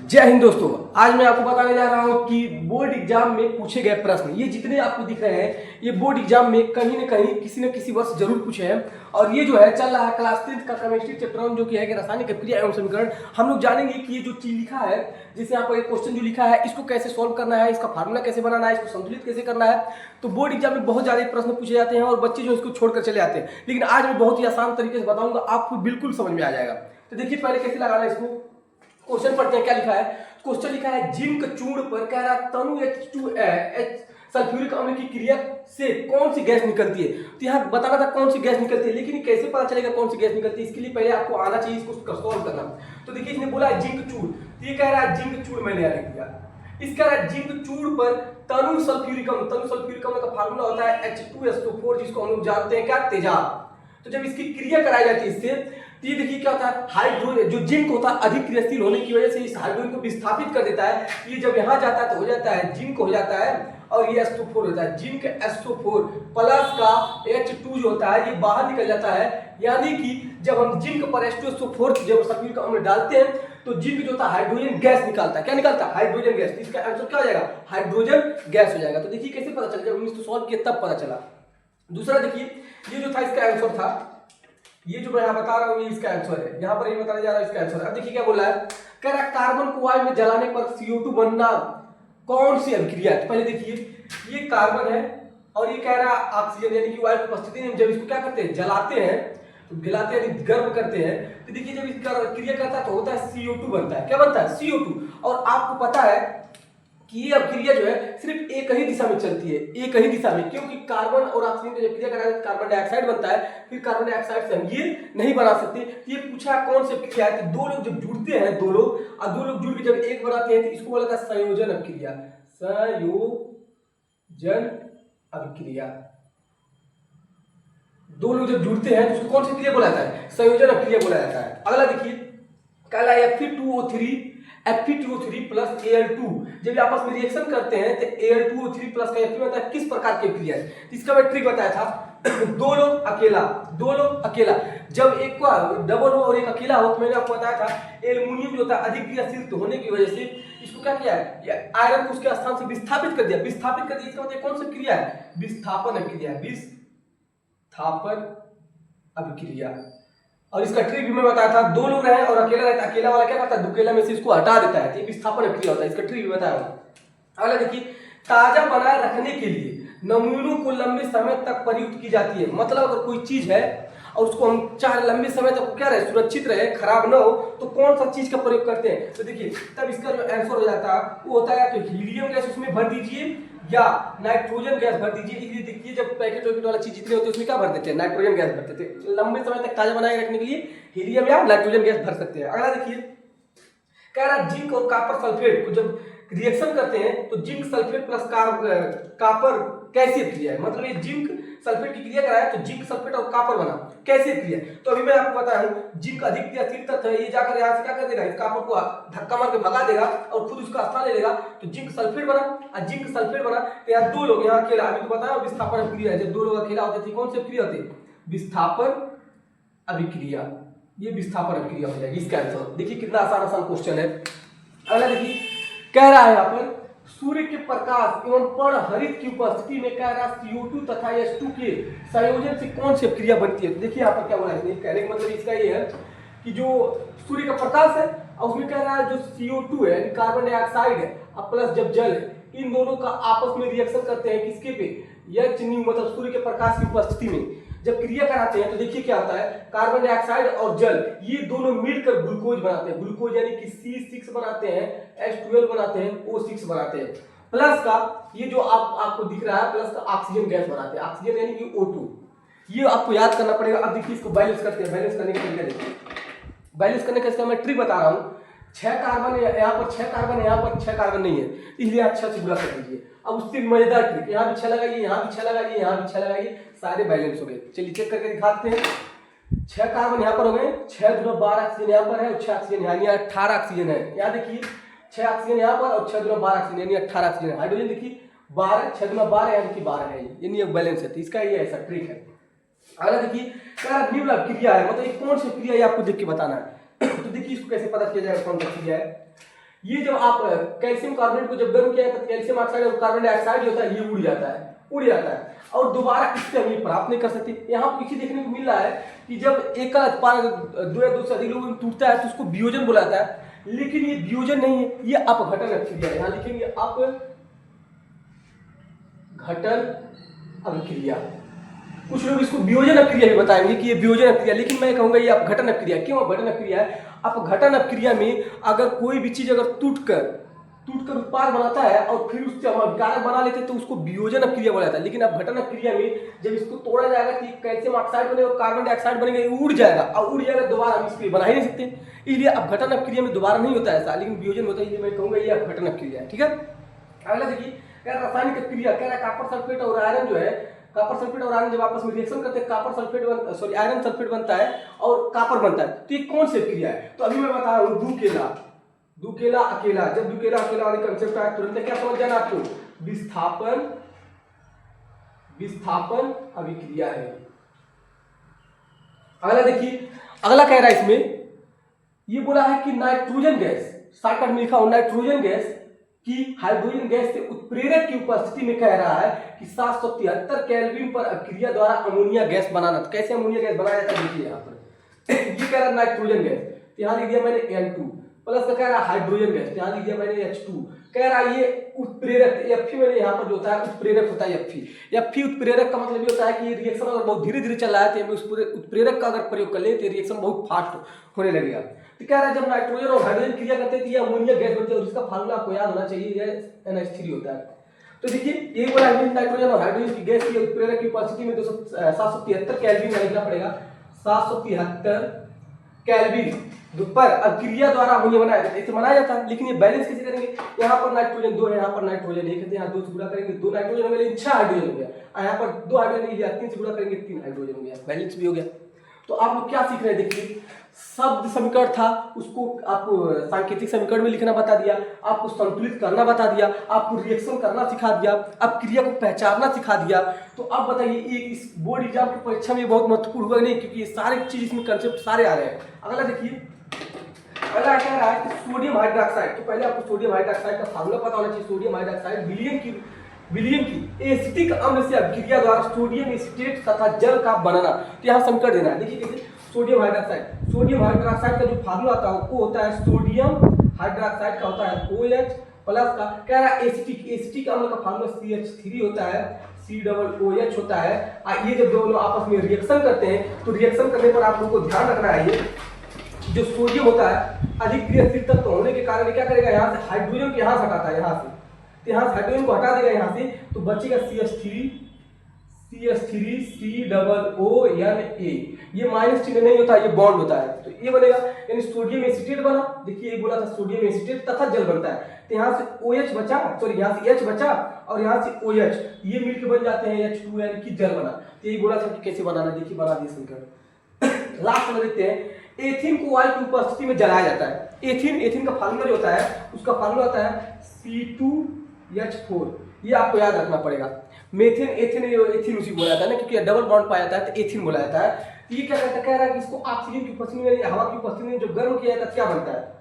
जय हिंद दोस्तों। आज मैं आपको बताने जा रहा हूं कि बोर्ड एग्जाम में पूछे गए प्रश्न, ये जितने आपको दिख रहे हैं ये बोर्ड एग्जाम में कहीं ना कहीं किसी न किसी वर्ष जरूर पूछे हैं। और ये जो है चल रहा है क्लास 10 का केमिस्ट्री चैप्टर 1 जो कि है कि रासायनिक क्रिया एवं समीकरण। हम लोग जानेंगे कि ये जो चीज लिखा है, जैसे यहाँ पर एक क्वेश्चन जो लिखा है इसको कैसे सॉल्व करना है, इसका फार्मूला कैसे बनाना है, इसको संतुलित कैसे करना है। तो बोर्ड एग्जाम में बहुत ज्यादा प्रश्न पूछे जाते हैं और बच्चे जो इसको छोड़कर चले आते हैं, लेकिन आज मैं बहुत ही आसान तरीके से बताऊंगा, आपको बिल्कुल समझ में आ जाएगा। तो देखिए पहले कैसे लगाना है इसको। क्वेश्चन पढ़ते हैं क्या लिखा है। क्वेश्चन लिखा है जिंक चूर्ण पर कह रहा तनु H2H सल्फ्यूरिक अम्ल की क्रिया से कौन सी गैस निकलती है। तो यहाँ बताना था कौन सी गैस निकलती है, लेकिन कैसे पता चलेगा कौन सी गैस निकलती है, इसके लिए पहले आपको आना चाहिए इसको सॉल्व करना। तो देखिए इसने बोला है जिंक चूर्ण, तो ये कह रहा है जिंक चूर्ण मैंने यहाँ लिख दिया। इसका रहा जिंक चूर्ण पर तनु सल्फ्यूरिक अम्ल का फार्मूला होता है H2SO4, जिसको हम लोग जानते हैं क्या, तेजाब। तो जब इसकी क्रिया कराई जाती है इससे, तो ये देखिए क्या होता है, हाइड्रोजन जो जिंक होता है अधिक क्रियाशील होने की वजह से इस हाइड्रोजन को विस्थापित कर देता है। ये जब यहाँ जाता है तो हो जाता है जिंक हो जाता है और ये SO4 होता है। जिंक SO4 प्लस का H2 जो होता है ये बाहर निकल जाता है। यानी कि जब हम जिंक पर H2SO4 जब सल्फ्यूरिक अम्ल डालते हैं तो जिंक जो होता है हाइड्रोजन गैस निकालता है। क्या निकालता है? Hydrogen gas. इसका आंसर क्या हो जाएगा? हाइड्रोजन गैस हो जाएगा। तो देखिए कैसे पता चला, जब हमने इसको सॉल्व किया तब पता चला। दूसरा देखिए ये जो था इसका आंसर था, ये जो मैं यहाँ बता रहा हूँ ये इसका आंसर है, यहाँ पर ये बताने जा रहा है इसका आंसर। अब देखिए क्या बोल रहा है, कह रहा है कार्बन को वायु में जलाने पर CO2 बनना कौन सी अभिक्रिया है। तो पहले देखिए ये कार्बन है और ये कह रहा है ऑक्सीजन, यानी कि वायु की उपस्थिति में जब इसको क्या करते हैं, जलाते हैं, तो जलाते हैं यानी गर्म करते हैं। तो देखिए जब इसका क्रिया करता है तो होता है CO2 बनता है। क्या बनता है? CO2। और आपको पता है कि ये अभिक्रिया जो है सिर्फ एक ही दिशा में चलती है, एक ही दिशा में, क्योंकि कार्बन और ऑक्सीजन का जब क्रिया कराते हैं कार्बन डाइऑक्साइड बनता है, फिर कार्बन डाइऑक्साइड से हम ये नहीं बना सकते। तो ये पूछा कौन सी अभिक्रिया है, तो दो लोग जब जुड़ते हैं, दो लोग जुड़ के जब एक बनाते हैं तो इसको बोला जाता है संयोजन अभिक्रिया। संयोजन अभिक्रिया। दो लोग जब जुड़ते हैं तो उसको कौन सी क्रिया बोला जाता है? संयोजन अभिक्रिया बोला जाता है। अगला देखिए कहला Fe2O3 प्लस Al2 जब आपस में रिएक्शन करते हैं तो Al2O3 प्लस का Fe होता है किस प्रकार की क्रिया है। इसका मैं ट्रिक बताया था दो लोग अकेला, जब एक को डबल हो और एक अकेला हो, तो मैंने आपको बताया था एल्युमिनियम जो होता है अधिक क्रियाशील होने की वजह से इसको क्या किया है, आयरन को उसके स्थान से विस्थापित कर दिया। इसका मतलब कौन सी क्रिया है? विस्थापन अभिक्रिया। और इसका ट्रिक भी मैं बताया था, दो लोग रहे और अकेला रहता, अकेला वाला क्या करता है, दुकेला में से इसको हटा देता है, तो ये विस्थापन अभिक्रिया होता है। इसका ट्रिक भी बताया हूं। अगला देखिए ताजा बनाए रखने के लिए नमूनों को लंबे समय तक प्रयुक्त की जाती है। मतलब अगर कोई चीज है और उसको हम चाहे लंबे समय तक क्या रहे, सुरक्षित रहे, खराब ना हो, तो कौन सा चीज का प्रयोग करते हैं। तो देखिए तब इसका जो आंसर हो जाता है वो होता है तो हीलियम गैस उसमें भर दीजिए या नाइट्रोजन गैस भर दीजिए। इसलिए देखिए जब पैकेट वाला चीज जितने होते हैं उसमें क्या भर देते हैं, नाइट्रोजन गैस भरते थे। लंबे समय तक ताजा बनाए रखने के लिए हीलियम या नाइट्रोजन गैस भर सकते हैं। अगला देखिए कह रहा जिंक और कॉपर सल्फेट को जब रिएक्शन करते हैं तो जिंक सल्फेट प्लस कॉपर कैसी क्रिया है। मतलब ये जिंक सल्फेट की क्रिया कराया तो जिंक सल्फेट और कॉपर बना, कैसे क्रिया। तो अभी मैं आपको बता रहा हूं जिंक अधिक क्रियाशील तत्व है, ये जाकर यहां से क्या कर देगा, इस कॉपर को धक्का मार के भगा देगा और खुद उसका स्थान ले लेगा, तो जिंक सल्फेट बना। और जिंक सल्फेट बना तो यार दो लोग यहाँ अकेला, अभी तो बताया विस्थापन अभिक्रिया है, जब दो लोग अकेला होते थे कौन सी क्रिया होती, विस्थापन अभिक्रिया। ये विस्थापन अभिक्रिया हो जाएगी इसका आंसर। देखिए कितना आसान क्वेश्चन है। अगला देखिए कह रहा है यहाँ पर सूर्य के प्रकाश एवं पर्णहरित की उपस्थिति में कह रहा CO2 तथा H2 के संयोजन से कौन सी क्रिया बनती है। तो देखिए यहाँ पर क्या बोला है, कहने का मतलब इसका ये है कि जो सूर्य का प्रकाश है और उसमें कह रहा है जो CO2 है कार्बन डाइऑक्साइड है और प्लस जब जल है, इन दोनों का आपस में रिएक्शन करते हैं किसके पे, H मतलब सूर्य के प्रकाश की उपस्थिति में जब क्रिया कराते हैं तो देखिए क्या होता है, कार्बन डाइऑक्साइड और जल ये दोनों मिलकर ग्लूकोज बनाते हैं। ग्लूकोज यानी कि C6 बनाते हैं, H12 बनाते हैं, O6 बनाते हैं। प्लस का ये जो आपको दिख रहा है प्लस का ऑक्सीजन गैस बनाते हैं, ऑक्सीजन यानी कि O2। ये आपको याद करना पड़ेगा। अब देखिए इसको बैलेंस करते हैं, बैलेंस करने का तरीका देखिए। बैलेंस करने का इसका मैं ट्रिक बता रहा हूँ। 6 कार्बन यहाँ पर, 6 कार्बन यहाँ पर, 6 कार्बन नहीं है, इसलिए अच्छा से गुणा कर दीजिए। अब उससे मजेदार ट्रिक, यहाँ भी 6 लगाइए, यहाँ भी 6 लगाइए, यहाँ भी 6 लगाइए, सारे बैलेंस हो गए। चलिए चेक करके दिखाते हैं। 6 कार्बन यहाँ पर हो गए, 6 × 12 ऑक्सीजन यहाँ पर है और 6 ऑक्सीजन यानी 18 ऑक्सीजन है। यहाँ देखिए 6 ऑक्सीजन यहाँ पर और 6 × 12 ऑक्सीजन यानी 18 ऑक्सीजन है। हाइड्रोजन देखिए 12, 6 × 12 यानी कि 12 है, यानी एक बैलेंस है। तो इसका ये ऐसा ट्रिक है। अगला देखिए निम्न क्रिया है, मतलब कौन सी क्रिया है आपको देख के बताना है। तो देखिए इसको कैसे पता किया जाएगा कौन सी क्रिया है। ये जब आप कैल्शियम कार्बोनेट को जब गर्म किया तो कैल्शियम ऑक्साइड और कार्बन डाइऑक्साइड जो होता है ये उड़ जाता है और दोबारा इससे हम ये प्राप्त नहीं कर सकते। यहाँ पर देखने को मिल रहा है कि जब एक का उत्पाद दो या दो से अधिक लोगों में टूटता है तो उसको वियोजन बोला जाता है, लेकिन ये वियोजन नहीं है, ये अपघटन अभिक्रिया है। यहाँ लिखेंगे अपघटन अभिक्रिया। कुछ लोग इसको वियोजन अभिक्रिया भी बताएंगे कि ये वियोजन अभिक्रिया, लेकिन मैं कहूंगा ये अपघटन अभिक्रिया। क्यों अपघटन अभिक्रिया है? अपघटन अभिक्रिया में अगर कोई भी चीज अगर टूटकर उत्पाद बनाता है और फिर उससे हम अभिकारक बना लेते हैं तो उसको वियोजन अभिक्रिया बोला जाता है। लेकिन अपघटन अभिक्रिया में जब इसको तोड़ा जाएगा तो कैल्शियम ऑक्साइड बनेगा और कार्बन डाइऑक्साइड बनेगा, उड़ जाएगा और उड़ जाएगा, दोबारा हम इसको बना ही नहीं सकते। इसलिए अपघटन अभिक्रिया में दोबारा नहीं होता है ऐसा, लेकिन वियोजन होता है, इसलिए मैं कहूंगा ये अपघटन अभिक्रिया है। ठीक है, अगला देखिए रासायनिक अभिक्रिया कह रहा है कॉपर सल्फेट और आयरन जो है, कॉपर सल्फेट और आयरन जब आपस में रिएक्शन करते हैं कॉपर सल्फेट आयरन सल्फेट बनता है और कॉपर बनता है। तो ये कौन सी अभिक्रिया है? तो अभी मैं बता रहा हूँ दुकेला अकेला। जब दुकेला अकेला वाली कंसेप्ट आया तुरंत क्या समझ जाना आपको? विस्थापन अभिक्रिया है। अगला देखिए, अगला कह रहा है इसमें ये बोला है कि नाइट्रोजन गैस, शॉर्टकट में लिखा हो नाइट्रोजन गैस कि हाइड्रोजन गैस से उत्प्रेरक की उपस्थिति में कह रहा है कि 773 केल्विन पर अभिक्रिया द्वारा अमोनिया गैस बनाना। तो कैसे अमोनिया गैस बनाया जाता है देखिए यहाँ पर ये कह रहा है नाइट्रोजन गैस, यहाँ लिख दिया मैंने N2 प्लस का कह रहा है हाइड्रोजन गैस, यहाँ लिख दिया मैंने H2, कह रहा है ये उत्प्रेरक Fe मैंने यहाँ पर जो होता है उत्प्रेरक होता है Fe उत्प्रेरक का मतलब ये होता है कि रिएक्शन अगर बहुत धीरे धीरे चल रहा है तो उत्प्रेरक का अगर प्रयोग कर ले तो रिएक्शन बहुत फास्ट होने लगेगा। तो कह रहा है जब नाइट्रोजन और हाइड्रोजन क्रिया करते हैं तो ये अमोनिया गैस बनती है और इसका फार्मूला आपको याद होना चाहिए, ये NH3 होता है। तो देखिए ये बोला नाइट्रोजन और हाइड्रोजन की गैस की उत्प्रेरक की उपस्थिति में 773 केल्विन लिखना पड़ेगा, 773 केल्विन पर अभिक्रिया द्वारा अमोनिया बनाया जाता है। इसे बनाया जाता है, लेकिन ये बैलेंस कैसे करेंगे? यहाँ पर नाइट्रोजन 2 है, यहाँ पर नाइट्रोजन 1 है, यहाँ 2 से गुणा करेंगे 2 नाइट्रोजन हो गया, 6 हाइड्रोजन हो गया, यहाँ पर 2 हाइड्रोजन लिया 3 से गुणा करेंगे 3 हाइड्रोजन हो गया, बैलेंस भी हो गया। तो आप लोग क्या सीख रहे हैं देखिए, शब्द समीकरण था उसको आपको सांकेतिक समीकरण में लिखना बता दिया, आपको संतुलित करना बता दिया, आपको रिएक्शन करना सिखा दिया, अब क्रिया को पहचानना सिखा दिया। तो अब बताइए इस बोर्ड एग्जाम की परीक्षा में बहुत महत्वपूर्ण हुआ नहीं, क्योंकि ये सारे चीज इसमें कंसेप्ट सारे आ रहे हैं। अगला देखिए, अगला कह रहा है कि सोडियम हाइड्रोक्साइड। तो पहले आपको सोडियम हाइड्रोक्साइड का फार्मूला पता होना चाहिए। सोडियम हाइड्रोक्साइड विलियम की एसिटिक अम्ल से अभिक्रिया द्वारा सोडियम एसीटेट तथा जल का बनना। तो यहाँ समीकरण देना है, देखिए कैसे सोडियम हाइड्रोक्साइड का जो फार्मूला होता है वो होता है सोडियम हाइड्रोक्साइड का होता है OH प्लस का, कह रहा है एसिटिक अम्ल का फार्मूला CH3 होता है, COOH होता है। ये जब दोनों आपस में रिएक्शन करते हैं तो रिएक्शन करने पर आप लोगों को ध्यान रखना है ये जो सोडियम होता है अधिक क्रियाशील तत्व होने के कारण क्या करेगा, यहाँ से हाइड्रोजन को यहाँ से हटाता है, यहाँ से तो यहाँ से हाइड्रोजन को हटा देगा यहाँ से, तो बचेगा CH3COONA। ये माइनस चिन्ह नहीं होता, ये बॉन्ड होता है, तो ये बनेगा यानी सोडियम एसीटेट बना। देखिए ये बोला था सोडियम एसीटेट तथा जल बनता है, तो यहाँ से OH बचा, सॉरी यहाँ से H बचा और यहाँ से OH, ये मिलकर बन जाते हैं H2 यानी कि जल बना। तो यही बोला था कि कैसे बनाना, देखिए बना दिए समीकरण। लास्ट में देखते हैं एथीन को वायु की उपस्थिति में जलाया जाता है। एथीन का फार्मूला जो होता है उसका फार्मूला होता है C2H4, ये आपको याद रखना पड़ेगा। मेथेन एथीन उसी बोला जाता है ना, क्योंकि डबल बॉन्ड पाया जाता है तो एथीन बोला जाता है। ये क्या कहता है, कह रहा है कि इसको ऑक्सीजन की उपस्थिति में हवा की उपस्थिति में जो गर्म किया जाता है क्या बनता है।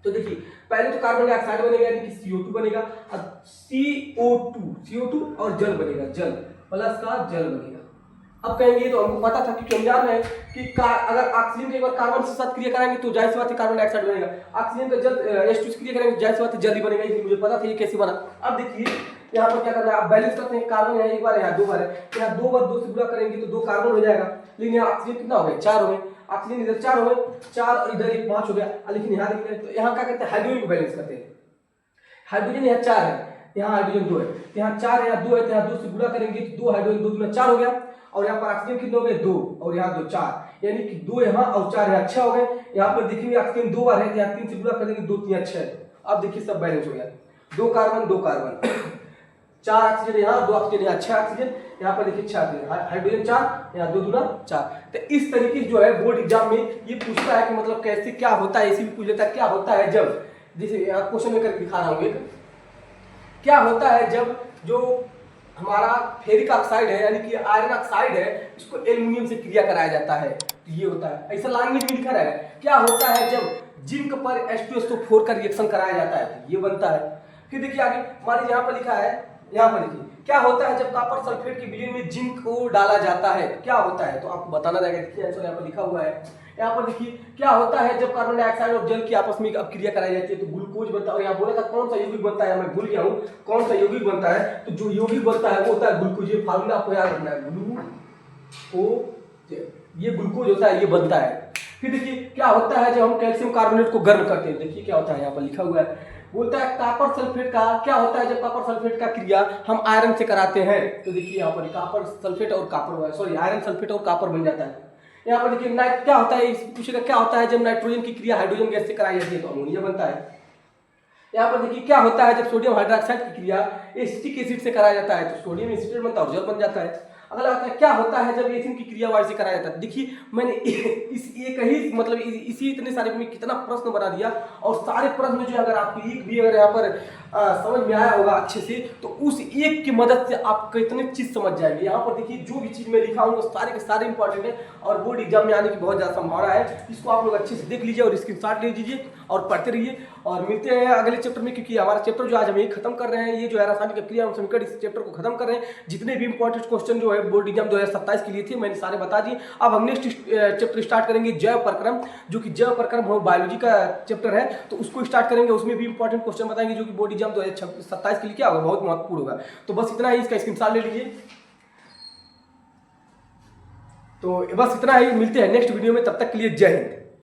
तो देखिए पहले तो कार्बन डाइऑक्साइड बनेगा यानी कि CO2 बनेगा, अब CO2 और जल बनेगा, जल प्लस का जल बनेगा। अब कहेंगे तो हमको पता था क्योंकि हम जान रहे हैं कि अगर ऑक्सीजन के एक बार कार्बन से साथ क्रिया कराएंगे तो जाहिर सी बात है कार्बन डाइऑक्साइड बनेगा, ऑक्सीजन का जल H2 से क्रिया करेंगे जाहिर सी बात है जल ही बनेगा, इसलिए मुझे पता था ये कैसे बना। अब देखिए यहाँ पर क्या करना है, आप बैलेंस करते हैं, कार्बन यहाँ एक बार यहाँ 2 बार है, यहाँ 2 बार 2 से गुणा करेंगे तो 2 कार्बन हो जाएगा, लेकिन यहाँ ऑक्सीजन कितना हो गया 4 हो गए, ऑक्सीजन इधर 4 हो गए 4 और इधर 1 5 हो गया, लेकिन यहाँ देखिए तो यहाँ क्या करते हैं हाइड्रोजन को बैलेंस करते हैं। हाइड्रोजन यहाँ 4 है, यहाँ हाइड्रोजन 2 है, यहाँ 4 है यहाँ 2 है, तो यहाँ 2 से गुणा करेंगे तो 2 हाइड्रोजन 2 दूना 4 हो गया, और यहाँ पर ऑक्सीजन कितने हो गए 2 और यहाँ 2 4, यानी कि 2 यहाँ और 4 यहाँ 6 हो गए। यहाँ पर देखेंगे ऑक्सीजन 2 बार है, यहाँ 3 से गुणा करेंगे 2 3 6। अब देखिए सब बैलेंस हो गया, 2 कार्बन 4 ऑक्सीजन यहाँ 2 ऑक्सीजन यहाँ 6 ऑक्सीजन, यहाँ पर देखिए 6 ऑक्सीजन, हाइड्रोजन 4 यहाँ 2 दूना 4। तो इस तरीके जो है बोर्ड एग्जाम में ये पूछता है कि मतलब कैसे क्या होता है, ऐसे भी पूछ लेता है क्या होता है जब, जैसे यहाँ क्वेश्चन में करके दिखा रहा हूँ, क्या होता है जब जो हमारा फेरिक ऑक्साइड है यानी कि आयरन ऑक्साइड है इसको एल्युमिनियम से क्रिया कराया जाता है, तो ये होता है। ऐसा लैंग्वेज में लिखा रहेगा, क्या होता है जब जिंक पर H2SO4 का रिएक्शन कराया जाता है, ये बनता है। फिर देखिए आगे, मान लीजिए यहाँ पर लिखा है, यहाँ पर देखिए क्या होता है जब कॉपर सल्फेट के विलयन में जिंक को डाला जाता है, क्या होता है, तो आपको बताना रहेगा। देखिए आंसर यहाँ पर लिखा हुआ है, यहाँ पर देखिए क्या होता है जब कार्बन डाइऑक्साइड और जल की आपस में अपक्रिया कराई जाती है तो ग्लूकोज बनता है। और यहाँ बोला था कौन सा यौगिक बनता है, मैं भूल गया हूँ कौन सा यौगिक बनता है, तो जो यौगिक बनता है वो होता है ग्लूकोज। ये फार्मूला आपको याद रखना है, ग्लूकोज, ये ग्लूकोज होता है, ये बनता है। फिर देखिए क्या होता है जब हम कैल्शियम कार्बोनेट को गर्म करते हैं, देखिए क्या होता है, यहाँ पर लिखा हुआ है, बोलता है कॉपर सल्फेट का क्या होता है जब कॉपर सल्फेट का क्रिया हम आयरन से कराते हैं, तो देखिए यहाँ पर कॉपर सल्फेट और कॉपर, सॉरी आयरन सल्फेट और कॉपर बन जाता है। यहाँ पर देखिए क्या होता है, पूछेगा क्या होता है जब नाइट्रोजन की क्रिया हाइड्रोजन गैस से कराई जाती है, तो अमोनिया बनता है। यहाँ पर देखिए क्या होता है जब सोडियम हाइड्रोक्साइड की क्रिया एसिटिक एसिड से कराया जाता है, तो सोडियम एसिटेट बनता है और जल बन जाता है। अगला होता है क्या होता है जब एथिन की क्रिया वायु से कराया जाता है। देखिए मैंने इस एक ही मतलब इसी इतने सारे में कितना प्रश्न बना दिया, और सारे प्रश्न जो अगर आपको एक भी अगर यहाँ पर समझ में आया होगा अच्छे से, तो उस एक की मदद से आप कितने चीज समझ जाएंगे। यहाँ पर देखिए जो भी चीज मैं लिखा हूँ वो सारे के सारे इंपॉर्टेंट है और बोर्ड एग्जाम में आने की बहुत ज्यादा संभावना है। इसको आप लोग अच्छे से देख लीजिए और स्क्रीनशॉट ले लीजिए और पढ़ते रहिए। और मिलते हैं अगले चैप्टर में, क्योंकि हमारा चैप्टर जो आज हम ये खत्म कर रहे हैं, ये जो है रासायनिक अभिक्रिया एवं समीकरण, इस चैप्टर को खत्म कर रहे हैं। जितने भी इंपॉर्टेंट क्वेश्चन जो है बोर्ड एग्जाम 2027 के लिए थे मैंने सारे बता दिए। अब हम नेक्स्ट चैप्टर स्टार्ट करेंगे जैव प्रक्रम, जो कि जैव प्रक्रम बायोलॉजी का चैप्टर है, तो उसको स्टार्ट करेंगे। उसमें भी इंपॉर्टेंट क्वेश्चन बताएंगे जो कि बोर्ड एग्जाम 2027 के लिए क्या होगा, बहुत महत्वपूर्ण होगा। तो बस इतना ही, इसका स्क्रीनशॉट ले लीजिए। तो बस इतना ही, मिलते हैं नेक्स्ट वीडियो में, तब तक के लिए जय हिंद।